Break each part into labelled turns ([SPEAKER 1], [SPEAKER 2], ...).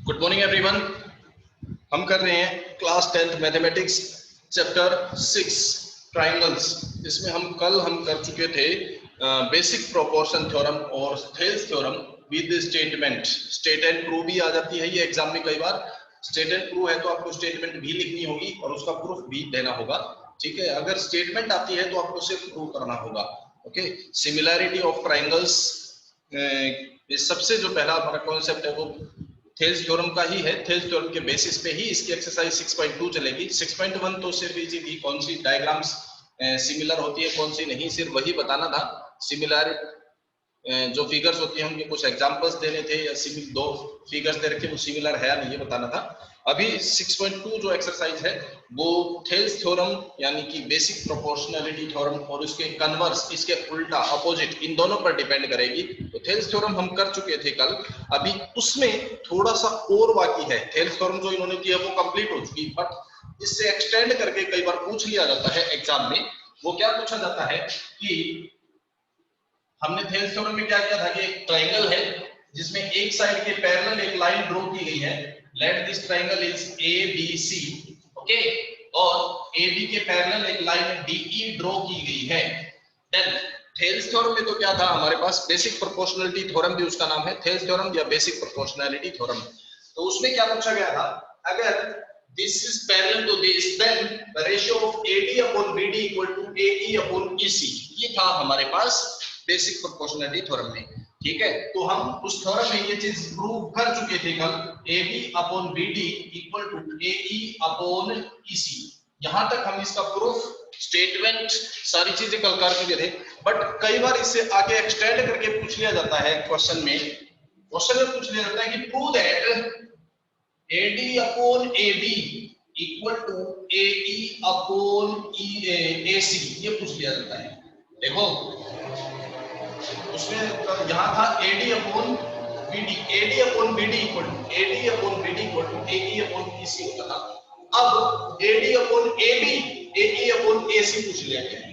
[SPEAKER 1] Good morning everyone. हम कर रहे हैं class 10th mathematics chapter 6 triangles. इसमें हम कर चुके थे बेसिक प्रोपोर्शन थ्योरम और Thales theorem with statement. State and prove भी आ जाती है ये एग्जाम में कई बार। स्टेट एंड प्रूव है तो आपको स्टेटमेंट भी लिखनी होगी और उसका प्रूफ भी देना होगा। ठीक है, अगर स्टेटमेंट आती है तो आपको सिर्फ प्रूव करना होगा। ओके, सिमिलैरिटी ऑफ ट्राइंगल्स, सबसे जो पहला हमारा कॉन्सेप्ट है वो थेल्स थ्योरम का ही है। थेल्स थ्योरम के बेसिस पे ही इसकी एक्सरसाइज 6.2 चलेगी। 6.1 तो सिर्फ इजी थी, कौन सी डायग्राम्स सिमिलर होती है कौन सी नहीं, सिर्फ वही बताना था। सिमिलर जो फिगर्स होती हैं उनके कुछ एग्जांपल्स देने थे या दो फिगर्स दे रखे वो सिमिलर है नहीं ये बताना था। अभी 6.2 जो एक्सरसाइज है वो थेल्स थ्योरम यानी कि बेसिक प्रोपोर्शनैलिटी थ्योरम और इसके कन्वर्स, इसके उल्टा अपोजिट, इन दोनों पर डिपेंड करेगी। तो थेल्स थ्योरम हम कर चुके थे कल, अभी उसमें थोड़ा सा और बाकी है। थेल्स थ्योरम जो इन्होंने किया वो कंप्लीट हो चुकी, बट इससे एक्सटेंड करके कई बार पूछ लिया जाता है एग्जाम में। वो क्या पूछा जाता है कि हमने थेल्स थ्योरम में क्या किया था कि एक ट्रायंगल है जिसमें एक साइड के पैरेलल एक लाइन ड्रॉ की गई है। Let this triangle is A B C, okay, और ए बी के पैरेलल एक लाइन डी ई ड्रॉ की गई है। देन थेल्स थ्योरम में तो क्या था हमारे पास, बेसिक प्रोपोर्शनैलिटी थ्योरम भी उसका नाम है, थेल्स थ्योरम या बेसिक प्रोपोर्शनैलिटी थ्योरम। तो उसमें क्या पूछा गया था, अगर this is parallel to this then the ratio of AD upon BD equal to AE upon EC। ये था हमारे पास बेसिक प्रोपोर्शनैलिटी थ्योरम में। ठीक है, तो हम उस थ्योरम में ये चीज प्रूव कर चुके थे कल, AB upon BD equal to AE upon EC। यहां तक हम इसका प्रूफ, स्टेटमेंट, सारी चीजें कल कर चुके थे। बट कई बार इससे आगे एक्सटेंड करके पूछ लिया जाता है क्वेश्चन में पूछ लिया जाता है कि prove that AD upon AB equal to AE upon AC, ये पूछ लिया जाता है। देखो उसमें यहाँ था AD upon BD, AD upon BD equal to AD upon BD equal to AE upon EC होता था। अब AD upon AB, AE upon AC पूछ लिया गया है।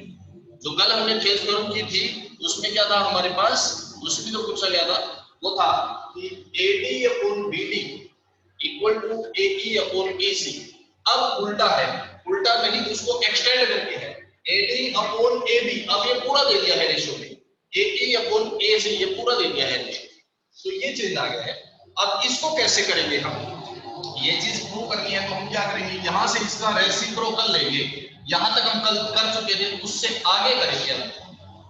[SPEAKER 1] जो कल हमने थेल्स थ्योरम की थी उसमें क्या था हमारे पास, उसमें जो पूछा गया था वो था कि AD upon BD equal to AE upon AC। अब उल्टा है, उल्टा नहीं उसको एक्सटेंड करके है, AD अपॉन AB। अब ये पूरा दे दिया है रेशियो में, AE अपॉन AC ये पूरा दे दिया है रेशियो, तो ये चीज आ गया है। अब इसको कैसे करेंगे हम, ये चीज प्रूव करनी है तो हम क्या करेंगे, यहां से इसका रेसिप्रोकल लेंगे। यहां तक हम कल कर चुके थे, उससे आगे करेंगे हम।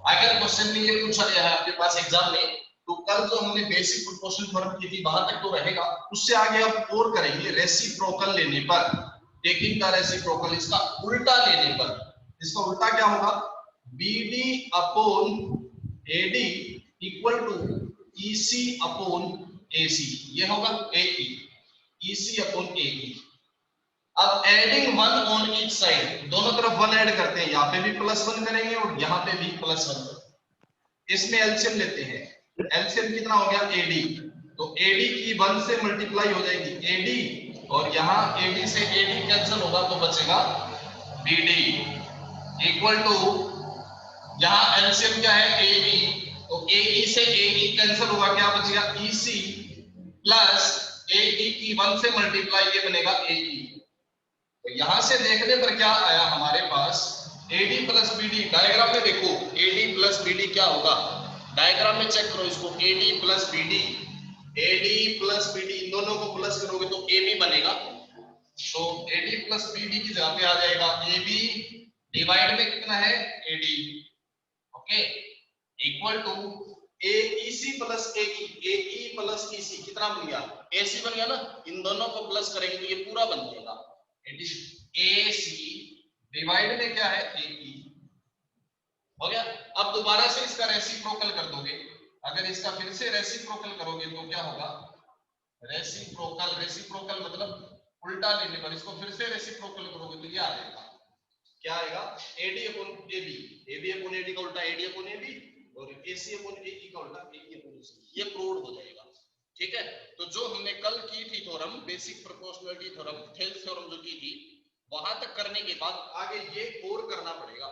[SPEAKER 1] अगर क्वेश्चन में ये पूछा गया है आपके पास एग्जाम में, तो कल जो हमने बेसिक प्रोपोर्शनल थ्योरम की थी वहां तक तो रहेगा, उससे आगे हम और करेंगे रेसिप्रोकल लेने पर, टेकिंग द रेसिप्रोकल, इसका उल्टा लेने पर। इसका उल्टा क्या होगा, BD upon AD equal to EC upon AC, ये होगा AE, EC अपॉन AE। अब adding one on each side, दोनों तरफ वन ऐड करते हैं, यहाँ पे भी +1 करेंगे और यहाँ पे भी +1। इसमें एलसीएम लेते हैं, एलसीएम कितना हो गया AD, तो AD की 1 से मल्टीप्लाई हो जाएगी AD, और यहाँ AD से AD कैंसिल होगा तो बचेगा BD इक्वल टू, यहाँ एलसीएम क्या है AB, तो AE से AE कैंसिल होगा, क्या बचेगा EC प्लस AE की 1 से मल्टीप्लाई ये बनेगा AE। तो यहां से देखने पर क्या आया हमारे पास, AD प्लस BD, डायग्राम में देखो AD प्लस BD क्या होगा, डायग्राम में चेक करो इसको, AD plus BD, AD plus BD, इन दोनों को प्लस करोगे तो AB बनेगा। तो AD प्लस BD की जगह पे आ जाएगा AB डिवाइड में कितना है AD, okay, equal to AEC plus AE, AE plus EC कितना बन गया, AC बन गया ना, इन दोनों को प्लस करेंगे तो ये पूरा बन जाएगा AC डिवाइड में क्या है AE, हो गया। अब दोबारा से इसका रेसिप्रोकल कर दोगे, अगर इसका फिर से रेसिप्रोकल करोगे तो क्या होगा, रेसिप्रोकल, रेसिप्रोकल मतलब उल्टा लेने पर, इसको फिर से रेसिप्रोकल करोगे तो ये आ जाएगा, क्या आएगा AD upon AB, AB upon AD का उल्टा AD अपॉन AB, और AC अपॉन AE का उल्टा AE अपॉन AC, ये प्रूव हो जाएगा। ठीक है, तो जो हमने कल की थी theorem, basic proportionality theorem, Thales theorem जो की थी, वहां तक करने के बाद आगे ये और करना पड़ेगा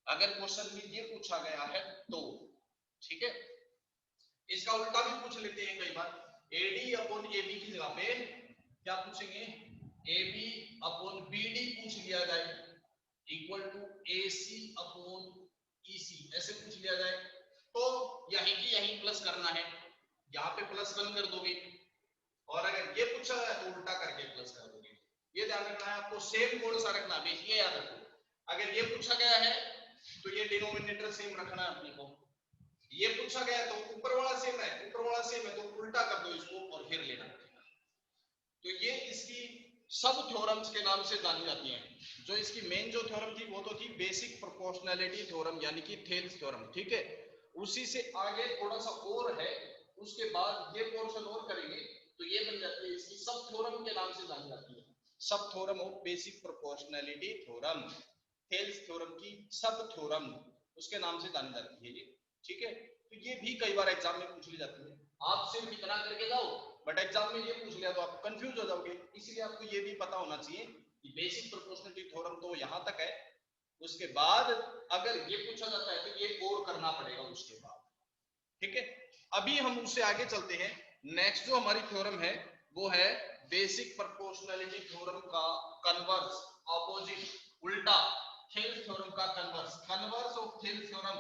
[SPEAKER 1] अगर क्वेश्चन में ये पूछा गया है तो। ठीक है, इसका उल्टा भी पूछ लेते हैं कई बार, AD अपॉन ए बी की जगह पे क्या पूछेंगे, A B upon B D पूछ लिया जाए, equal to A C upon E C ऐसे पूछ लिया जाए, तो यहीं की यहीं प्लस करना है, यहाँ पे प्लस 1 कर दोगे, और अगर ये पूछा है तो उल्टा करके प्लस कर दोगे। ये ध्यान रखना है आपको, सेम कोड सा रखना है, ये याद रखो। अगर ये पूछा गया है तो ये डिनोमिनेटर सेम रखना है अपने को, ये पूछा गया तो ऊपर वाला सेम है, ऊपर वाला सेम है तो उल्टा कर दो इसको और फिर लेना पड़ेगा। तो ये इसकी सब थ्योरम्स के नाम से जानी जाती हैं। जो इसकी मेन जो थ्योरम थी वो तो थी बेसिक प्रोपोर्शनैलिटी थ्योरम यानी कि थेल्स थ्योरम, ठीक है। उसी से आगे थोड़ा सा और है, उसके बाद ये पोर्शन और करेंगे तो ये बन जाती है इसकी सब थ्योरम के नाम से जानी जाती है, सब theorem of basic proportionality theorem, Thales theorem की सब थ्योरम उसके नाम से जानी जाती है ये, ठीक है। तो ये भी कई बार एग्जाम में पूछ ली जाती है, आप सिर्फ इतना करके जाओ बट एग्जाम में ये पूछ लिया तो आप कंफ्यूज हो जाओगे, इसलिए आपको ये भी पता होना चाहिए कि बेसिक प्रोपोर्शनैलिटी थ्योरम तो यहां तक है, उसके बाद अगर ये पूछा जाता है तो ये और करना पड़ेगा उसके बाद, ठीक है। अभी हम उससे आगे चलते हैं, नेक्स्ट जो हमारी थ्योरम है वो है बेसिक प्रोपोर्शनैलिटी थ्योरम का कन्वर्स, ऑपोजिट, उल्टा, थेल्स थ्योरम का converse, converse of Thales theorem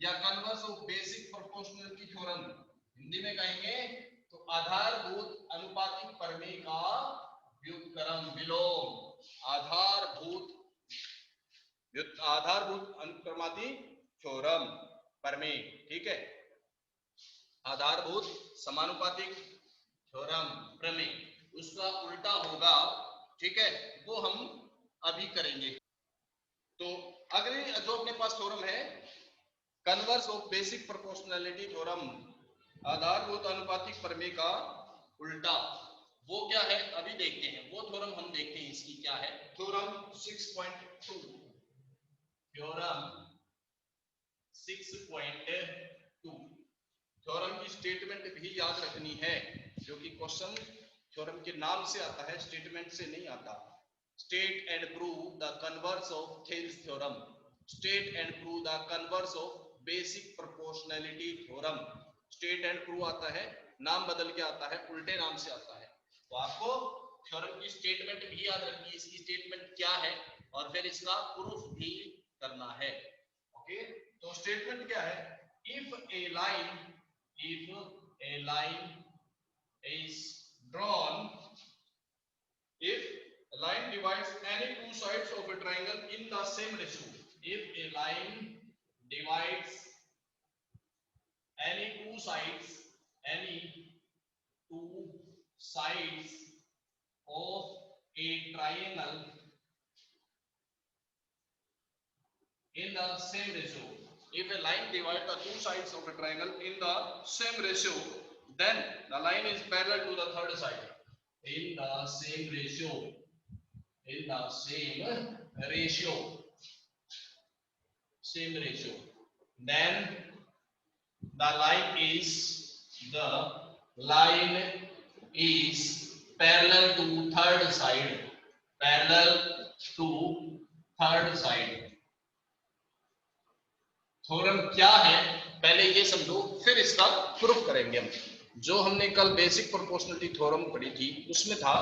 [SPEAKER 1] या converse of basic proportionality theorem, Hindi में कहेंगे तो आधारभूत अनुपातिक प्रमेय का व्युत्क्रम, विलोम, आधारभूत अनुक्रमाती थ्योरम प्रमेय, ठीक है, आधारभूत समानुपातिक थ्योरम प्रमेय, उसका उल्टा होगा, ठीक है, वो हम अभी करेंगे। तो अगली जो अपने पास थ्योरम है converse of basic proportionality theorem, आधारभूत अनुपातिक प्रमेय का उल्टा, वो क्या है अभी देखते हैं, वो थ्योरम हम देखते हैं इसकी क्या है। थ्योरम 6.2, थ्योरम 6.2, थ्योरम की स्टेटमेंट भी याद रखनी है क्योंकि क्वेश्चन थ्योरम के नाम से आता है, स्टेटमेंट से नहीं आता। State and prove the converse of Thales theorem, state and prove the converse of basic proportionality theorem, state and prove आता है, नाम बदल के आता है, उल्टे नाम से आता है, तो आपको थ्योरम की स्टेटमेंट भी याद रखनी है, इसकी स्टेटमेंट क्या है और फिर इसका प्रूफ भी करना है, ओके। तो स्टेटमेंट क्या है, if A line is drawn, if a line divides any two sides of a triangle in the same ratio, if a line divides any two sides of a triangle in the same ratio, if a line divides the two sides of a triangle in the same ratio, then the line is parallel to the third side in the same ratio, then the line is parallel to third side, theorem क्या है पहले ये समझो, फिर इसका proof करेंगे हम। जो हमने कल बेसिक प्रोपोर्शनैलिटी थ्योरम पढ़ी थी उसमें था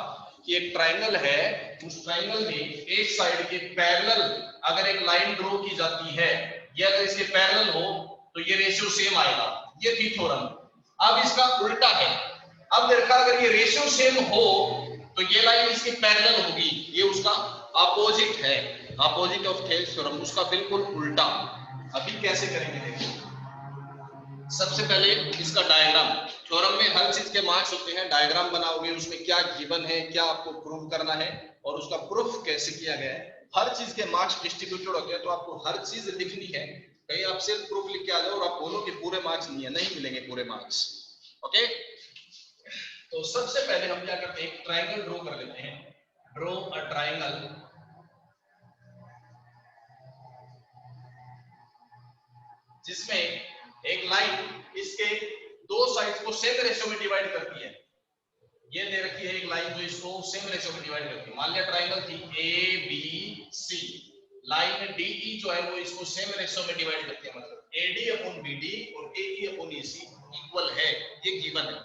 [SPEAKER 1] कि एक ट्रायंगल है, उस ट्रायंगल में एक साइड के पैरेलल अगर एक लाइन ड्रॉ की जाती है, ये अगर इसके पैरेलल हो तो ये रेशियो सेम आएगा, ये थी थ्योरम। अब इसका उल्टा है, अब देखा अगर ये रेशियो सेम हो तो ये लाइन इसके पैरेलल होगी, ये उसका अपोजिट है, अपोजिट ऑफ थेल्स थ्योरम, उसका बिल्कुल उल्टा। अभी कैसे करेंगे देखो, सबसे पहले इसका डायग्राम, थ्योरम में हर चीज के मार्क्स होते हैं, डायग्राम बनाओगे उसमें क्या गिवन है, क्या आपको प्रूव करना है और उसका प्रूफ कैसे किया गया है, हर चीज के मार्क्स डिस्ट्रीब्यूटेड होते हैं, तो आपको हर चीज लिखनी है। कहीं आप सिर्फ प्रूफ लिख के आ जाओ और आप बोलो कि पूरे मार्क्स नहीं है, नहीं मिलेंगे पूरे मार्क्स, ओके। तो सबसे पहले हम क्या करते हैं, ट्रायंगल ड्रॉ कर लेते हैं, ड्रॉ अ ट्रायंगल, जिसमें एक लाइन इसके दो साइड्स को सेम रेशियो में डिवाइड करती है, ये दे रखी है एक लाइन जो इसको सेम रेशियो में डिवाइड करती है। मान लिया ट्रायंगल थी A B C, line D E जो है वो इसको सेम रेशियो में डिवाइड करती है, मतलब एडी अपॉन बीडी और एई अपॉन एसी इक्वल है, ये गिवन है।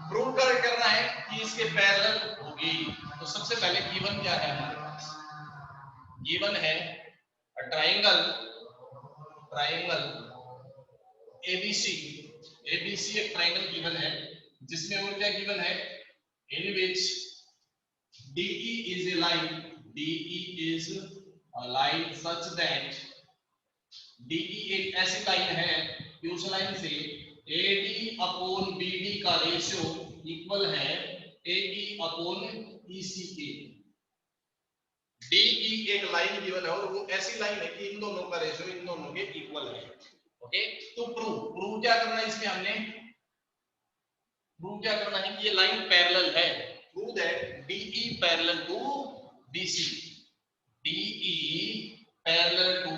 [SPEAKER 1] प्रूव करना है कि इसके पैरेलल होगी। तो सबसे पहले गिवन क्या है हमारे पास, गिवन है ट्राइंगल एबीसी। एबीसी एक ट्राइंगल गिवन है जिसमें और क्या गिवन है, इन विच DE is a line, DE is a line such that DE एक ऐसी लाइन है कि उस लाइन से AD अपॉन BD का रेशियो इक्वल है AE अपॉन EC के। DE एक लाइन गिवन है और वो ऐसी लाइन है कि इन दोनों का रेशियो इन दोनों के इक्वल है। ओके, तो प्रूव क्या करना है इसमें, हमने प्रूव क्या करना है कि ये लाइन पैरेलल है। Prove that DE parallel to BC, DE parallel to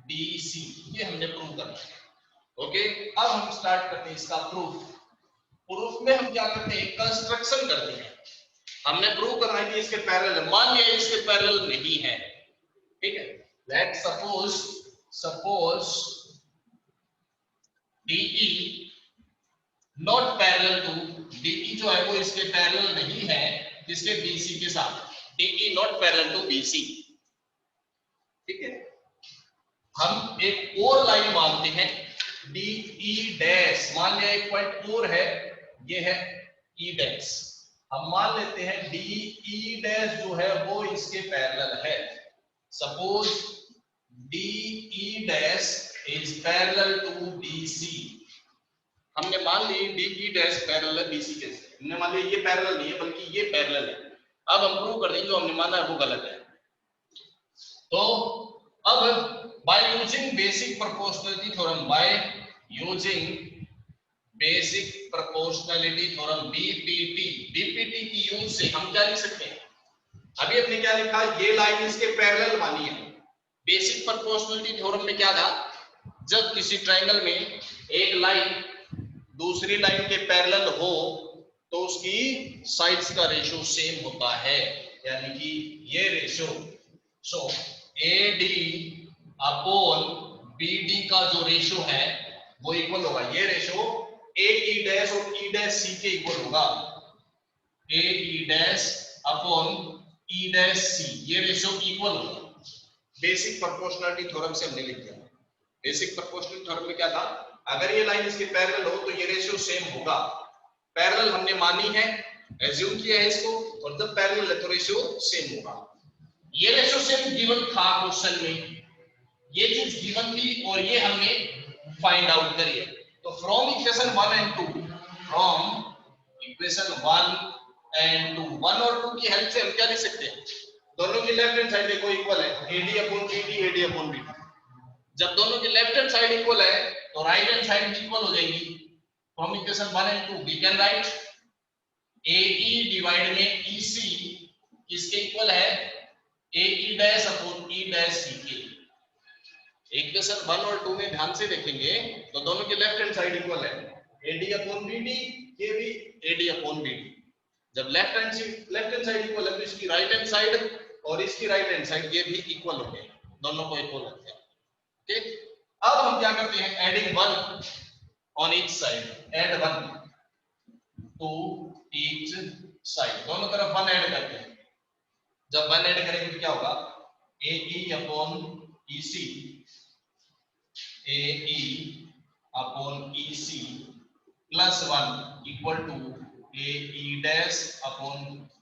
[SPEAKER 1] BC, ये हमने प्रूव करना है। ओके, अब हम स्टार्ट करते हैं इसका प्रूफ। प्रूफ में हम क्या करते हैं, कंस्ट्रक्शन करते हैं। हमने प्रूव करना है कि इसके पैरेलल है, मान लिया इसके पैरेलल नहीं है, ठीक है। Let suppose DE not parallel to, DE जो है वो इसके पैरेलल नहीं है, इसके BC के साथ, DE not parallel to BC, ठीक है। हम एक और लाइन मानते हैं DE डैश, मान लिया एक पॉइंट और है, ये है E डैश, हम मान लेते हैं DE डैश जो है वो इसके पैरेलल है। Suppose DE dash is parallel to BC, हमने मान ली DE डैश पैरेलल है BC के, हमने मान लिया ये पैरेलल नहीं है बल्कि ये पैरेलल है। अब हम प्रूव कर देंगे जो हमने माना है वो गलत है। तो अब bye using basic proportionality theorem, bye using basic proportionality theorem BPT की यूज से हम क्या लिख सकते हैं, अभी हमने क्या लिखा, ये लाइन इसके पैरेलल मानी है। बेसिक प्रोपोर्शनलिटी थ्योरम में क्या था, जब किसी ट्रायंगल में एक लाइन दूसरी लाइन के पैरेलल हो तो उसकी साइड्स का रेशियो सेम होता है, यानी कि ये रेशियो, सो AD अपॉन BD का जो रेशियो है वो इक्वल होगा, ये रेशियो AE डैश और E डैश C के इक्वल होगा, AE dash upon E dash C, ये रेशियो इक्वल होगा। बेसिक प्रोपोर्शनलिटी थ्योरम से हमने लिख दिया। बेसिक प्रोपोर्शनलिटी थ्योरम में क्या था, अगर ये लाइन इसके पैरेलल हो तो ये रेशियो सेम होगा। पैरेलल हमने मानी है, एज्यूम किया है इसको, और जब पैरेलल है तो रेशियो सेम होगा। ये रेशियो सेम गिवन था क्वेश्चन में, ये चीज गिवन थी और ये हमने फाइंड आउट करी है। तो from equation 1 and 2, from equation 1 and 2, 1 और 2 की हेल्प से हम क्या लिख सकते हैं, दोनों की लेफ्ट हैंड साइड देखो इक्वल है, AD upon BD, AD upon BD। जब दोनों की लेफ्ट हैंड साइड इक्वल है तो राइट हैंड साइड भी इक्वल हो जाएगी। From equation 1 and 2 we can write AE divide में EC किसके इक्वल है, AE dash upon E dash C के। इक्वेशन 1 और 2 में ध्यान से देखेंगे तो दोनों की लेफ्ट हैंड साइड इक्वल है, AD अपॉन BD, ये भी AD अपॉन BD। जब लेफ्ट हैंड साइड इक्वल है तो इसकी राइट हैंड साइड और इसकी राइट हैंड साइड ये भी इक्वल हो गए, दोनों को इक्वल रखते हैं। ओके, अब हम क्या करते हैं, adding 1 on each side, add 1 to each side, दोनों तरफ 1 ऐड करते हैं। जब 1 ऐड करेंगे तो क्या होगा, AE upon EC, AE upon EC plus 1 equal to AE dash upon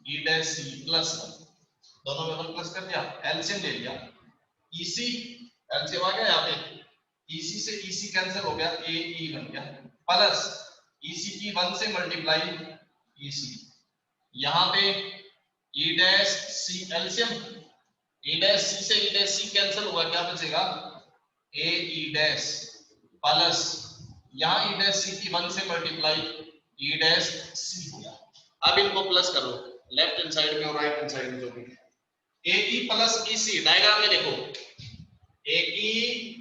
[SPEAKER 1] E dash C plus 1, दोनों में 1 प्लस कर दिया, एलसीएम ले लिया, EC एलसीएम आ गया, यहाँ पे EC से EC कैंसिल हो गया, AE बन गया, प्लस EC की 1 से मल्टीप्लाई EC, यहाँ पे E dash C LCM, E dash C से E डैश C कैंसिल होगा, क्या बचेगा, AE डैश प्लस यहाँ E डैश C की 1 से मल्टीप्लाई E डैश C हो गया। अब इनको प्लस करो लेफ्ट हैंड साइड में और राइट हैंड साइड में जो भी है, AE प्लस EC, डायग्राम में देखो AE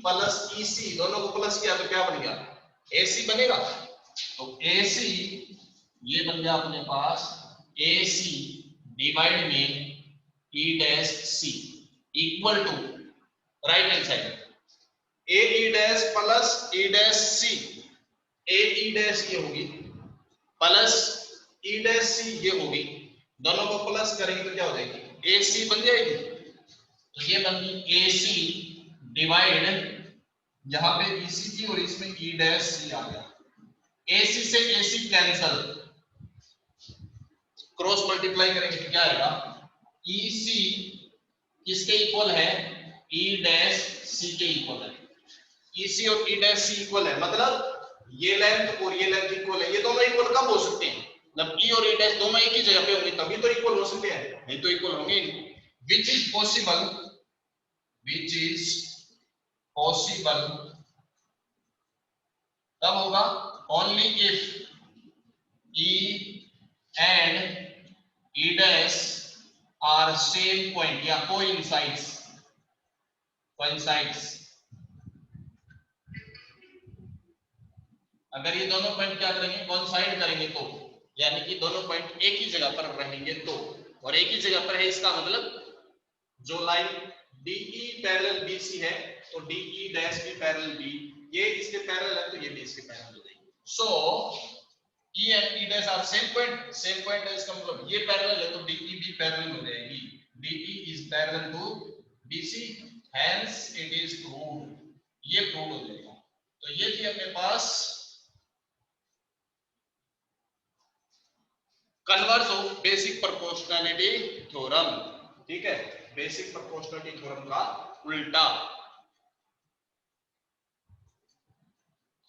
[SPEAKER 1] प्लस EC दोनों को प्लस किया तो क्या बन गया, AC बनेगा। तो AC ये बन गया अपने पास AC डिवाइड में E dash C equal to right hand side AE dash plus E dash C, AE dash ये होगी प्लस ई डैश सी ये होगी, दोनों को प्लस करेंगे तो क्या हो जाएगी, ए सी बन जाएगी। तो ये बन गई ए सी डिवाइड, यहाँ पे ई सी थी और इसमें ई डैश सी आ गया, ए सी से ए सी कैंसल, क्रॉस मल्टीप्लाई करेंगे तो क्या आएगा, ई सी किसके इक्वल है, ई डैश सी के इक्वल है। ई सी और ई डैश सी इक्वल है, मतलब ये लेंथ और ये लेंथ इक्वल है। ये दोनों इक्वल कब हो सकते हैं, जब ई और ई डैश दोनों एक ही जगह पे होंगे तभी तो इक्वल हो सकते हैं, नहीं तो इक्वल होंगे। Which is possible, which is possible तब होगा only if E and E dash are same point या कोइंसाइड्स, कोइंसाइड्स। अगर ये दोनों पॉइंट क्या करेंगे, कोइंसाइड करेंगे तो, यानी कि दोनों पॉइंट एक ही जगह पर रहेंगे तो, और एक ही जगह पर है इसका मतलब जो लाइन DE पैरेलल BC है तो DE डैश भी पैरेलल B, ये इसके पैरेलल है तो ये भी इसके पैरेलल हो जाएगी। So E and E dash are same point, same point है इसका मतलब ये पैरेलल है तो DE भी पैरेलल हो जाएगी, DE is parallel to BC, hence it is proved, ये प्रूव हो जाएगा। तो ये थी अपने पास converse of basic proportionality theorem, ठीक है, बेसिक प्रोपोर्शनैलिटी थ्योरम का उल्टा।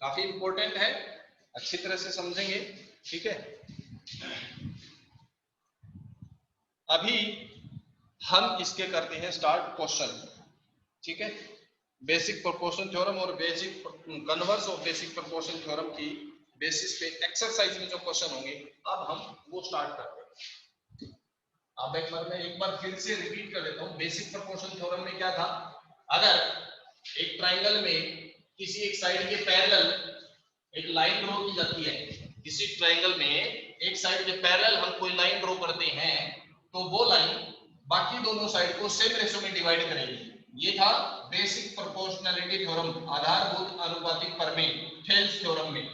[SPEAKER 1] काफी इंपॉर्टेंट है, अच्छी तरह से समझेंगे, ठीक है। अभी हम इसके करते हैं स्टार्ट क्वेश्चन, ठीक है। बेसिक प्रोपोर्शन थ्योरम और basic converse of basic proportion theorem की बेसिस पे एक्सरसाइज में जो क्वेश्चन होंगे अब हम वो स्टार्ट करते हैं। अब एक बार फिर से रिपीट कर देता हूं, बेसिक प्रोपोर्शन थ्योरम में क्या था, अगर एक ट्राइंगल में किसी एक साइड के पैरेलल एक लाइन ड्रॉ की जाती है, किसी ट्राइंगल में एक साइड के पैरेलल हम कोई लाइन ड्रॉ करते हैं तो वो लाइन बाकी दोनों साइड को सेम रेशियो में डिवाइड करेगी। ये था बेसिक प्रोपोर्शनैलिटी थ्योरम, आधारभूत आनुपातिक प्रमेय, थेल्स थ्योरम में,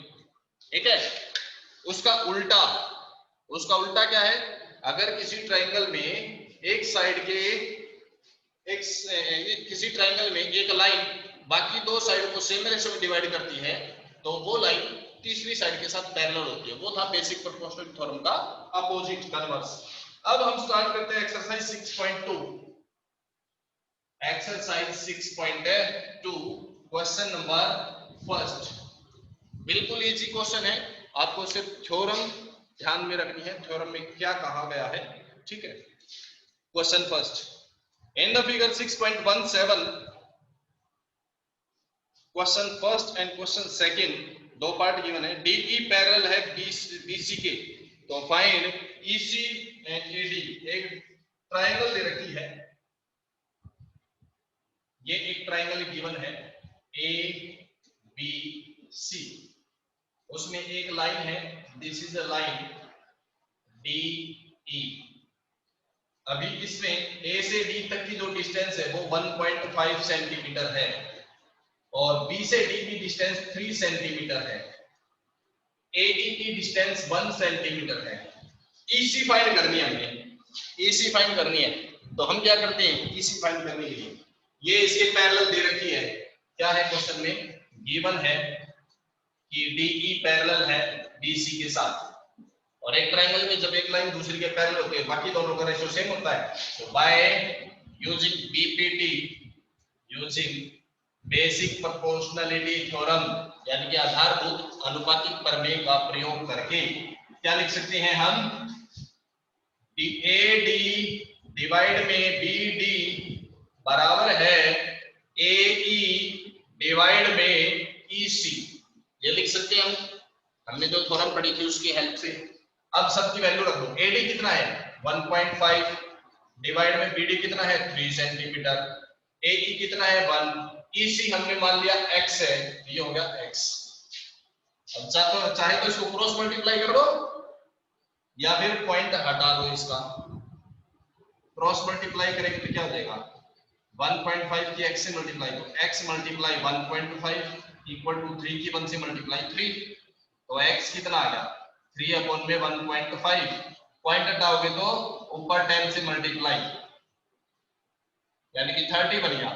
[SPEAKER 1] ठीक है। उसका उल्टा क्या है, अगर किसी ट्राइंगल में एक साइड के किसी ट्राइंगल में एक लाइन बाकी दो साइड को सेम रेशियो में डिवाइड करती है तो वो लाइन तीसरी साइड के साथ पैरेलल होती है, वो था बेसिक प्रोपोर्शनल थ्योरम का अपोजिट, कन्वर्स। अब हम स्टार्ट करते हैं exercise 6.2। Exercise 6.2 question number first, बिल्कुल इजी क्वेश्चन है, आपको सिर्फ थ्योरम ध्यान में रखनी है, थ्योरम में क्या कहा गया है, ठीक है। Question first, in the figure 6.17 question first and question second दो पार्ट गिवन है, DE पैरेलल है BC के, तो फाइंड EC एंड AD। एक ट्राइंगल दे रखी है, ये एक ट्राइंगल गिवन है ABC, उसमें एक लाइन है, this is a line DE। अभी इसमें A से D तक की जो डिस्टेंस है वो 1.5 सेंटीमीटर है और B से D की डिस्टेंस 3 सेंटीमीटर है, AD की डिस्टेंस 1 सेंटीमीटर है। EC फाइंड करनी है हमें, EC फाइंड करनी है, तो हम क्या करते हैं EC फाइंड करने के लिए, ये इसके पैरेलल दे रखी है, क्या है क्वेश्चन में गिवन है कि DE पैरेलल है BC के साथ, और एक ट्रायंगल में जब एक लाइन दूसरी के पैरेलल होती है बाकी दोनों का रेशियो सेम होता है, तो by using BPT, using basic proportionality theorem, यानी कि आधारभूत आनुपातिक प्रमेय का प्रयोग करके क्या लिख सकते हैं हम, AD डिवाइड में BD बराबर है AE डिवाइड में EC, ये लिख सकते हैं हम, हमने जो थ्योरम पढ़ी थी उसकी हेल्प से। अब सबकी वैल्यू रख दो, AD कितना है 1.5 डिवाइड में BD कितना है 3 सेंटीमीटर, AE कितना है 1, EC हमने मान लिया x है, ये हो गया x। अब चाहे तो इसको क्रॉस मल्टीप्लाई कर दो या फिर पॉइंट हटा दो, इसका क्रॉस मल्टीप्लाई करेंगे तो क्या हो जाएगा 1.5 की x से मल्टीप्लाई, तो x मल्टीप्लाई 1.5 इक्वल टू 3 की 1 से मल्टीप्लाई 3, तो x कितना आ गया 3 अपॉन में 1.5, पॉइंट हटाओगे तो ऊपर 10 से मल्टीप्लाई, यानी कि 30 बन गया।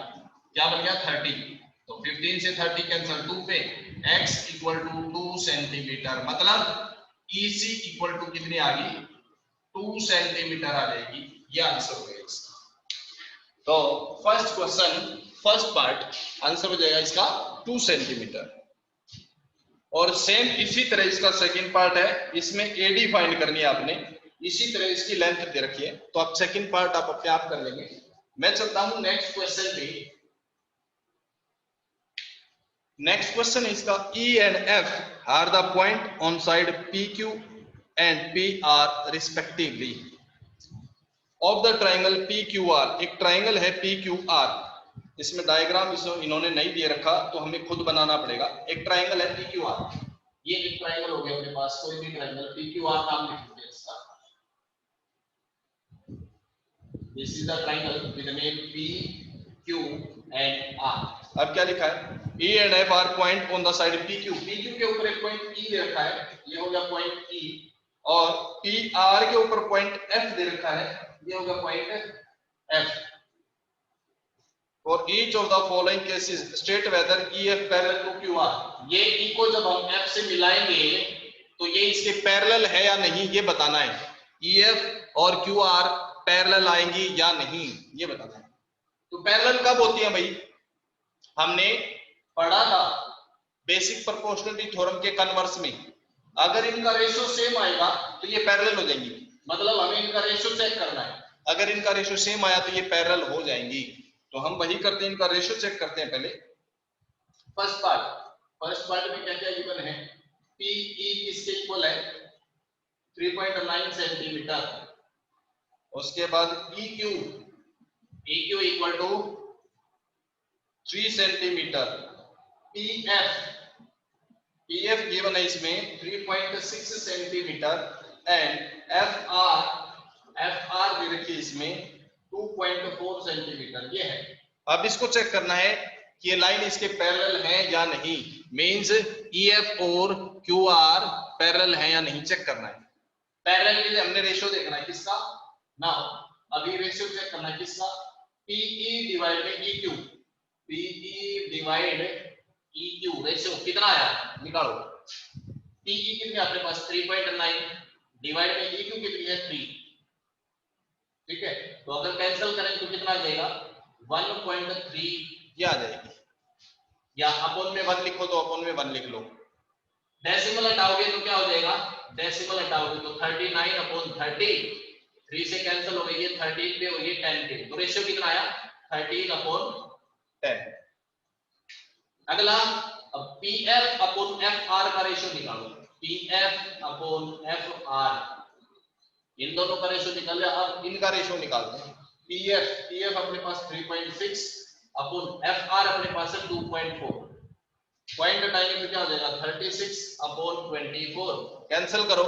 [SPEAKER 1] क्या बन गया? 30। तो 15 से 30 कैंसिल, 2 पे x इक्वल टू 2 सेंटीमीटर, मतलब EC इक्वल टू कितनी आ गई? 2 सेंटीमीटर आ जाएगी। ये आंसर हो गया इसका। तो first question, first part answer हो जाएगा इसका 2 सेंटीमीटर। और सेम इसी तरह इसका सेकंड पार्ट है, इसमें AD फाइंड करनी है आपने, इसी तरह इसकी लेंथ दे रखी है, तो आप सेकंड पार्ट आप अपने आप कर लेंगे। मैं चलता हूं नेक्स्ट क्वेश्चन पे। नेक्स्ट क्वेश्चन है इसका, E and F are the point on side PQ and PR respectively of the triangle PQR। एक ट्राइंगल है PQR, इसमें डायग्राम इन्होंने नहीं दे रखा तो हमें खुद बनाना पड़ेगा। एक ट्राइंगल है PQR, ये एक ट्राइंगल हो गया अपने पास, कोई भी ट्राइंगल PQR नाम लिखेंगे इसका। This is the triangle with name PQ and R। अब क्या लिखा है? E and F are point on the side PQ, PQ के ऊपर एक पॉइंट E दे रखा है, ये हो गया पॉइंट E, और PR के ऊपर पॉइंट F दे रखा है, ये होगा पॉइंट F। और each of the following cases state whether EF parallel to QR। ये E को जब हम F से मिलाएंगे तो ये इसके पैरेलल है या नहीं, ये बताना है। EF और QR पैरेलल आएंगी या नहीं, ये बताना है। तो पैरेलल कब होती है भाई? हमने पढ़ा था बेसिक प्रोपोर्शनलिटी थ्योरम के कन्वर्स में, अगर इनका रेशियो सेम आएगा तो ये पैरेलल हो जाएंगी, मतलब हमें इनका रेशियो चेक करना है। अगर इनका रेशियो सेम आया तो ये पैरेलल हो जाएंगी, तो हम वही करते हैं, इनका रेशियो चेक करते हैं पहले। फर्स्ट पार्ट में क्या क्या गिवन है? PE किसके इक्वल है? 3.9 सेंटीमीटर। उसके बाद EQ equal to 3 centimetre. PF given है इसमें 3.6 सेंटीमीटर एंड FR भी रखी इसमें 2.4 सेंटीमीटर, ये है। अब इसको चेक करना है कि ये लाइन इसके पैरेलल है या नहीं, मींस EF और QR पैरेलल है या नहीं, चेक करना है। पैरेलल के लिए हमने रेशियो देखना है किसका? नाउ अभी रेशियो चेक करना है किसका? PE डिवाइड में EQ, PE divide EQ ratio कितना आया निकालो। PE कितनी अपने पास 3.9 डिवाइड में EQ कितनी है 3, ठीक है। तो अगर कैंसिल करें तो कितना आ जाएगा? 1.3 ये आ जाएगी, या अपॉन में 1 लिखो तो अपॉन में 1 लिख लो। डेसिमल हटाओगे तो क्या हो जाएगा? डेसिमल हटाओगे तो 39 अपॉन 30, 3 से कैंसिल हो गई, ये 13 पे और ये 10 पे, तो रेशियो कितना आया? 13 अपॉन 10। अगला अब PF अपॉन FR का रेशियो निकालो। PF अपॉन FR, इन दोनों का रेशियो निकाल लिया, अब इनका रेशियो निकालते हैं। PF अपने पास 3.6 अपॉन FR अपने पास है 2.4, पॉइंट हटाएंगे तो क्या हो जाएगा? 36 अपॉन 24, कैंसिल करो।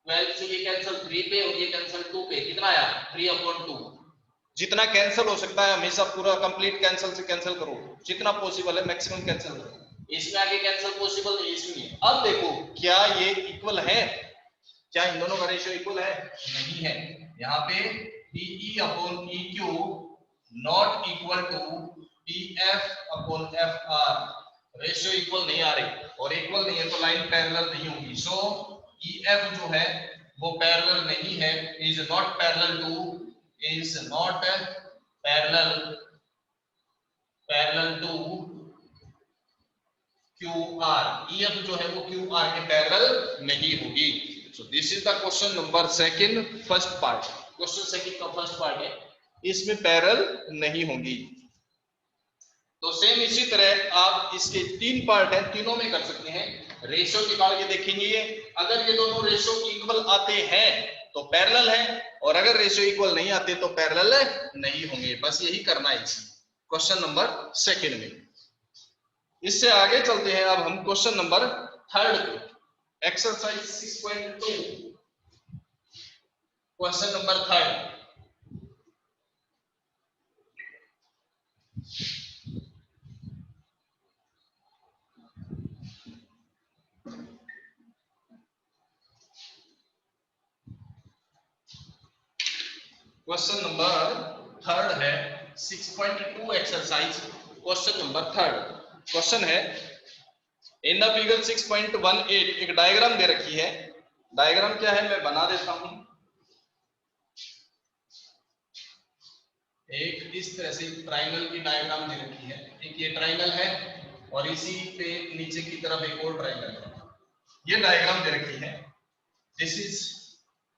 [SPEAKER 1] 12 से ये कैंसिल 3 पे और ये कैंसिल 2 पे, कितना आया? 3 अपॉन 2। जितना कैंसिल हो सकता है हमेशा पूरा कंप्लीट कैंसिल से कैंसिल करो, जितना पॉसिबल है मैक्सिमम कैंसिल करो। इसमें आगे कैंसिल पॉसिबल नहीं, इसमें। अब देखो क्या ये इक्वल है? क्या इन दोनों का रेशियो इक्वल है? नहीं है। यहाँ पे PE upon EQ not equal to PF upon FR, ratio equal नहीं आ रही, और इक्वल नहीं है तो लाइन पैरेलल नहीं होगी। सो EF जो है वो पैरेलल नहीं है, is not parallel to QR। EF जो है वो QR के पैरेलल नहीं होगी। So this is the question number second, first part. Question second का फर्स्ट पार्ट है, इसमें पैरेलल नहीं होंगी। तो सेम इसी तरह आप इसके 3 पार्ट है, तीनों में कर सकते हैं। रेशियो निकाल के देखेंगे, ये अगर ये दोनों रेशियो इक्वल आते हैं तो पैरेलल है, और अगर रेशियो इक्वल नहीं आते तो पैरेलल नहीं होंगे। बस यही करना है इसी क्वेश्चन नंबर सेकंड में। इससे आगे चलते हैं अब हम क्वेश्चन नंबर थर्ड पे, exercise 6.2, question number third. Question number third है 6.2 exercise. Question number third question है इन द फिगर 6.18 एक डायग्राम दे रखी है। डायग्राम क्या है मैं बना देता हूं। एक इस तरह से ट्राइंगल की डायग्राम दे रखी है। एक ये ट्राइंगल है और इसी पे नीचे की तरफ एक और ट्राइंगल है। ये डायग्राम दे रखी है। This is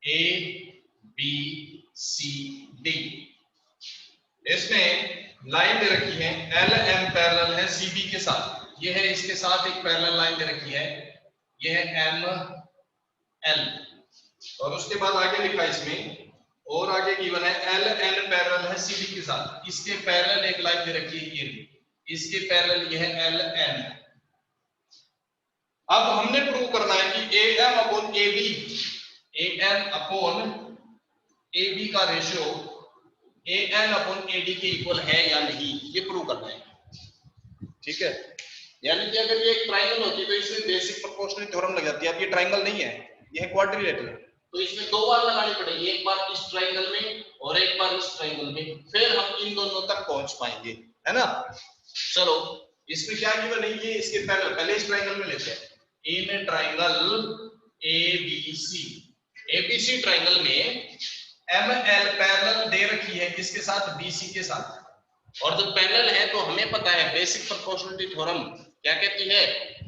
[SPEAKER 1] A B C D. इसमें लाइन दे रखी है एल एम पैरेलल है सी बी के साथ। ये है इसके साथ एक पैरेलल लाइन दे रखी है। ये है एम एल और उसके बाद आगे लिखा इसमें और आगे गिवन है एल एन पैरेलल है सी बी के साथ। इसके पैरेलल एक लाइन दे रखी है ये, इसके पैरेलल ये है एल एन। अब हमने प्रूव करना है कि A M upon A B, A M upon A B का ratio A N upon A D के इक्वल है या नहीं, ये प्रूव करना है। ठीक है, यानी कि अगर ये एक ट्राइंगल होती तो इसमें बेसिक प्रोपोर्शनल थ्योरम लग जाती है। अब ये ट्राइंगल नहीं है, ये है क्वाड्रिलेटरल, तो इसमें दो बार लगानी पड़ेगी, एक बार इस ट्राइंगल में और एक बार इस ट्राइंगल में, फिर हम इन दोनों तक पहुंच पाएंगे, है ना। चलो इसमें क्या गिवन है, ये इसके पैरेलल, पहले इस ट्राइंगल में लेते हैं। In triangle ABC, ABC triangle में एम एल पैरेलल दे रखी है किसके साथ, बीसी के साथ। और जब पैरेलल है तो हमें पता है बेसिक प्रोपोर्शनलिटी थ्योरम क्या कहती है,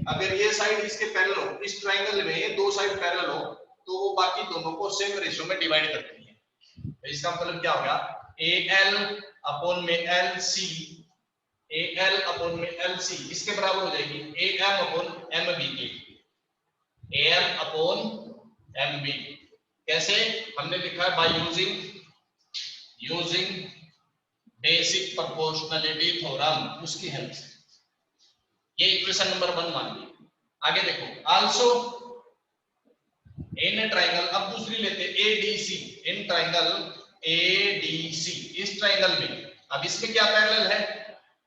[SPEAKER 1] अगर ये साइड इसके पैरेलल हो, इस ट्राइंगल में दो साइड पैरेलल हो तो वो बाकी दोनों को सेम रेशियो में डिवाइड करती है। तो इसका मतलब क्या होगा, ए एल अपॉन में L C, A L upon में एल सी इसके बराबर हो जाएगी A M upon M B के, A M upon M B. कैसे, हमने लिखा है by using basic proportionality theorem, उसकी हेल्प से। ये इक्वेशन नंबर 1 मान ली। आगे देखो, आल्सो इन ट्राइंगल, अब दूसरी लेते एडीसी, इन ट्राइंगल एडीसी, इस ट्राइंगल में अब इसमें क्या पैरेलल है,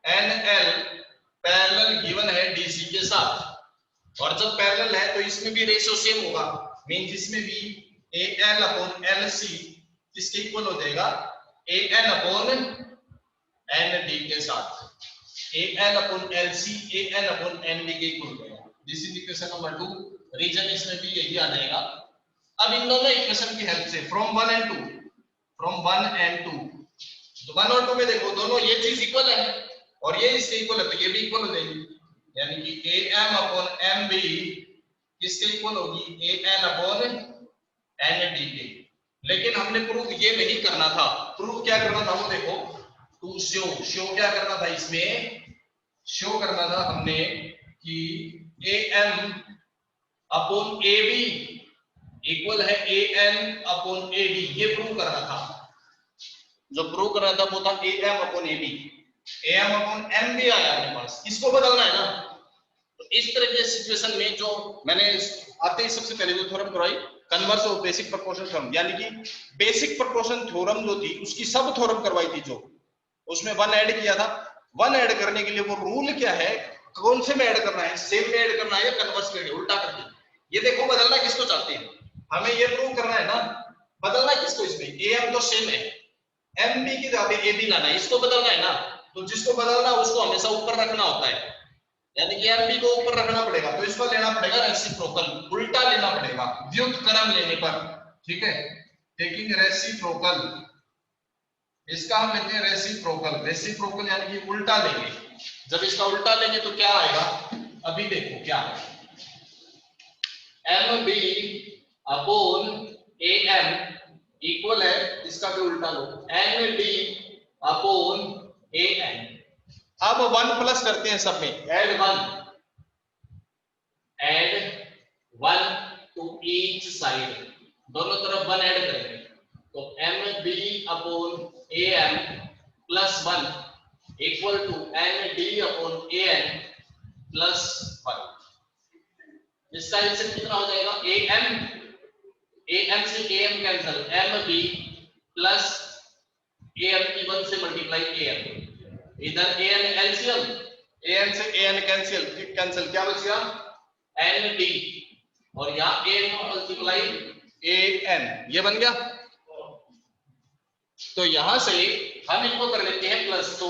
[SPEAKER 1] एनएल पैरेलल गिवन है डीसी के साथ। और जब पैरेलल है तो इसमें भी रेशियो सेम होगा, मींस इसमें भी A L upon L C किसके इक्वल हो जाएगा, A N upon N D के साथ। A L upon L C A N upon N D के इक्वल हो जाएगा। This is equation number 2। Reason इसमें भी यही आ जाएगा। अब इन दोनों इक्वेशन की हेल्प से फ्रॉम 1 एंड 2, फ्रॉम 1 एंड 2, तो 1 और 2 में देखो दोनों ये चीज इक्वल है और ये इसके इक्वल है तो ये भी इक्वल हो जाएगी, यानी कि A M upon M B किसके इक्वल होगी, A N upon N D के। लेकिन हमने प्रूफ ये नहीं करना था, प्रूफ क्या करना था वो देखो, टू शो क्या करना था, इसमें शो करना था हमने कि A M upon A B equal है A N upon A D, ये प्रूव करना था। जो प्रूव करना था वो था A M upon A B, A M upon M B आया अपने पास, इसको बदलना है ना। तो इस तरह के सिचुएशन में जो मैंने आते ही सबसे पहले जो थ्योरम करवाई, converse of basic proportion theorem, यानी कि बेसिक प्रोपोर्शन थ्योरम जो थी उसकी सब थ्योरम करवाई थी, जो उसमें 1 ऐड किया था। 1 ऐड करने के लिए वो रूल क्या है, कौन से में ऐड करना है, सेम में ऐड करना है या कन्वर्स में, उल्टा करके। ये देखो बदलना किसको चाहते हैं, हमें ये प्रूव करना है ना, बदलना किसको, इसमें ए एम तो सेम है, एम बी की जगह ए बी लाना है, इसको बदलना है ना। तो जिसको बदलना उसको हमेशा ऊपर रखना होता है, यानी कि एम बी को ऊपर रखना पड़ेगा, तो इसको लेना पड़ेगा रेसिप्रोकल, उल्टा लेना पड़ेगा व्युत्क्रम लेने पर। ठीक है, टेकिंग रेसिप्रोकल, इसका हम लेते हैं रेसिप्रोकल। रेसिप्रोकल यानी कि उल्टा लेंगे। जब इसका उल्टा लेंगे तो क्या आएगा, अभी देखो क्या है, M B upon A M equal है, इसका भी उल्टा लो, N D upon A N. अब 1 प्लस करते हैं सब में, ऐड 1 टू ईच साइड, दोनों तरफ 1 ऐड करेंगे, तो M B upon A M plus 1 equal to N D upon A N plus 1। इसका आंसर कितना हो जाएगा, ए एम से A M cancel, M B plus A M की 1 से मल्टीप्लाई ए एम, इधर A N LCM, A N से A N cancel, क्या बच गया, एन डी, और यहाँ A N multiply A N, ये बन गया। तो यहां से हम इनको कर लेते हैं प्लस। तो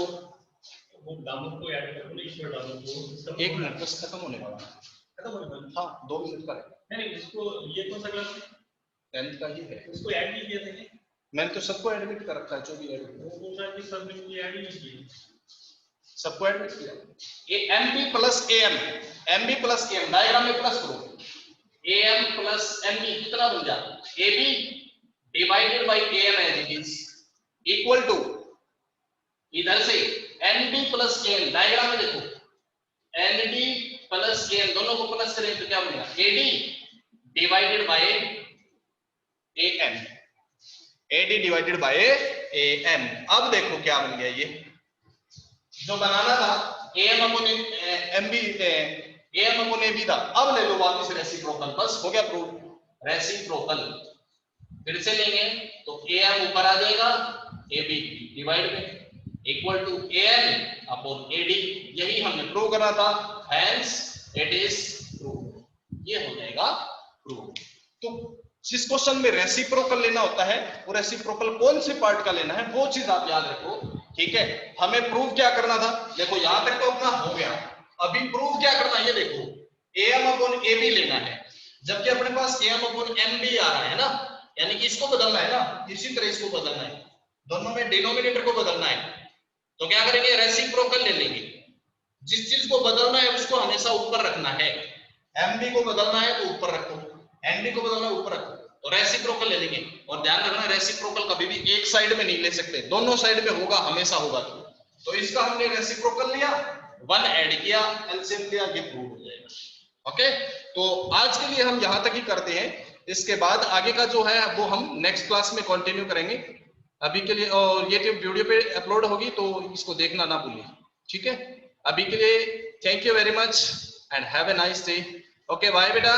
[SPEAKER 2] वो दामों को ऐड करो ना, ईश्वर दामों को।
[SPEAKER 1] 1 मिनट बस खत्म होने वाला है।
[SPEAKER 2] खत्म होने वाला?
[SPEAKER 1] हाँ 2 मिनट का है।
[SPEAKER 2] नहीं इसको, ये कौन सा क्लास है?
[SPEAKER 1] 10th का ही है।
[SPEAKER 2] इसको ऐड नहीं किया था क्या?
[SPEAKER 1] मैंने तो सबको एडमिट कर रखा है, जो भी एडमिट
[SPEAKER 2] वो शायद कि सब में ऐड ही नहीं किया।
[SPEAKER 1] सबको एडमिट किया। ये MB plus AM, MB plus AM diagram में प्लस करो। AM प्लस MB कितना बन जाता? AB divided by AM as it is equal to इधर से ND प्लस AM डायग्राम में देखो, ND प्लस AM दोनों को प्लस करें तो क्या बनेगा? AD divided by AM, AD divided by AM। अब देखो क्या बन गया, ये जो बनाना था AM upon MB AM upon AB था, अब ले लो वापस रेसिप्रोकल, बस हो गया प्रूव। रेसिप्रोकल फिर से लेंगे तो AM ऊपर आ जाएगा, AB डिवाइड में equal to AM upon AD, यही हमने प्रूव करना था, हेंस इट इज प्रूव। ये हो जाएगा प्रूव। तो जिस क्वेश्चन में रेसिप्रोकल लेना होता है, वो रेसिप्रोकल कौन से पार्ट का लेना है वो चीज आप याद रखो, ठीक है। हमें प्रूव क्या करना था, देखो यहां तक तो अपना हो गया, अभी प्रूव क्या करना है, ये देखो AM अपॉन AB लेना है, जबकि अपने पास AM अपॉन MB आ रहा है ना, यानी कि इसको बदलना है ना, इसी तरह इसको बदलना है, दोनों में डिनोमिनेटर को बदलना है। तो क्या करेंगे, रेसिप्रोकल ले लेंगे, जिस चीज को बदलना है उसको हमेशा ऊपर रखना है। MB को बदलना है तो ऊपर रखो, ND को बदलना है ऊपर रखो, तो रेसिप्रोकल ले लेंगे। और ध्यान रखना रेसिप्रोकल कभी भी एक साइड में नहीं ले सकते, दोनों साइड में होगा, हमेशा होगा। तो इसका हमने रेसिप्रोकल लिया, 1 ऐड किया, एलसीएम लिया, ये प्रूव हो जाएगा। ओके, तो आज के लिए हम यहां तक ही करते हैं, इसके बाद आगे का जो है वो हम नेक्स्ट क्लास में कंटिन्यू करेंगे। अभी के लिए, और ये जो वीडियो पे अपलोड होगी तो इसको देखना ना भूलिए, ठीक है। अभी के लिए thank you very much and have a nice day. Okay bye बेटा।